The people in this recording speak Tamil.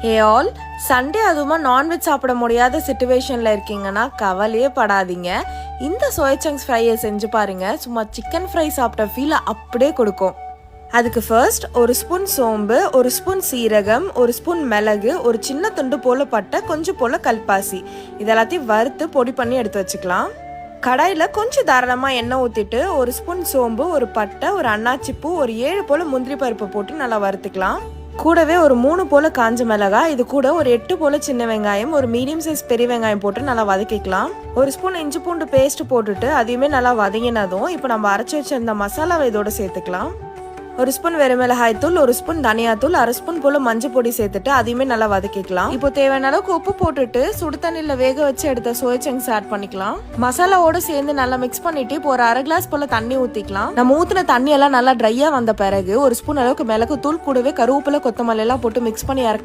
ஹே ஆல், சண்டே அதுவுமா நான்வெஜ் சாப்பிட முடியாத சிச்சுவேஷனில் இருக்கீங்கன்னா கவலையே படாதீங்க. இந்த சோயா சங்க்ஸ் ஃப்ரையை செஞ்சு பாருங்க. சும்மா சிக்கன் ஃப்ரை சாப்பிட்ட ஃபீல் அப்படியே கொடுக்கும். அதுக்கு ஃபர்ஸ்ட் ஒரு ஸ்பூன் சோம்பு, ஒரு ஸ்பூன் சீரகம், ஒரு ஸ்பூன் மிளகு, ஒரு சின்ன துண்டு போல பட்டை, கொஞ்சம் போல கல்பாசி, இதெல்லாத்தையும் வறுத்து பொடி பண்ணி எடுத்து வச்சுக்கலாம். கடாயில் கொஞ்சம் தாராளமாக எண்ணெய் ஊற்றிட்டு ஒரு ஸ்பூன் சோம்பு, ஒரு பட்டை, ஒரு அன்னாச்சிப்பூ, ஒரு 7 போல முந்திரி பருப்பு போட்டு நல்லா வறுத்துக்கலாம். கூடவே ஒரு 3 போல காஞ்ச மிளகாய், இது கூட ஒரு 8 போல சின்ன வெங்காயம், ஒரு மீடியம் சைஸ் பெரிய வெங்காயம் போட்டு நல்லா வதக்கிக்கலாம். ஒரு ஸ்பூன் இஞ்சி பூண்டு பேஸ்ட் போட்டுட்டு அதையுமே நல்லா வதங்கினதும் இப்போ நம்ம அரைச்சி வச்சிருந்த மசாலாவை இதோட சேர்த்துக்கலாம். ஒரு ஸ்பூன் வெறுமிளகாய் தூள், ஒரு ஸ்பூன் தனியாத்தூள், அரை ஸ்பூன் போல மஞ்சள் பொடி சேர்த்துட்டு அதையுமே நல்லா வதக்கிக்கலாம். இப்போ தேவையான அளவுக்கு உப்பு போட்டுட்டு சுடு தண்ணியில் வேக வச்சு எடுத்த சோயா சங்க்ஸ் ஆட் பண்ணிக்கலாம். மசாலாவோட சேர்ந்து நல்லா மிக்ஸ் பண்ணிட்டு இப்போ ஒரு 1/2 கிளாஸ் போல தண்ணி ஊற்றிக்கலாம். நம்ம ஊற்றின தண்ணி எல்லாம் நல்லா ட்ரையா வந்த பிறகு ஒரு ஸ்பூன் அளவுக்கு மிளகு தூள், கூடவே கருவேப்பிலை, கொத்தமல்லி எல்லாம் போட்டு மிக்ஸ் பண்ணி